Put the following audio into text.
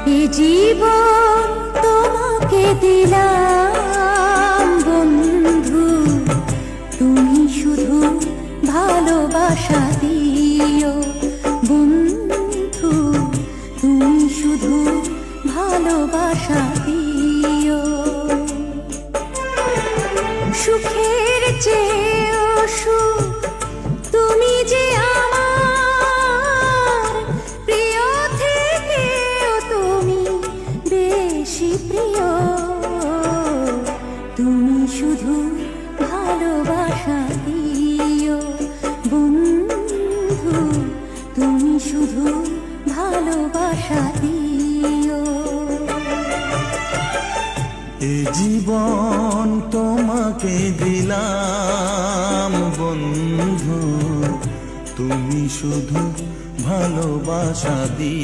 এ জীবন তোমাকে দিলাম বন্ধু, তুমি শুধু ভালোবাসা দিও বন্ধু, তুমি শুধু ভালোবাসা দিও। সুখের চেয়েও সুখ তুমি যে আমার প্রিয়, থেকেও তুমি বেশি প্রিয়। তুমি শুধু ভালোবাসা দিও বন্ধু, তুমি শুধু ভালোবাসা দিও। এ জীবন তোমাকে দিলাম বন্ধু, তুমি শুধু ভালোবাসা দিও।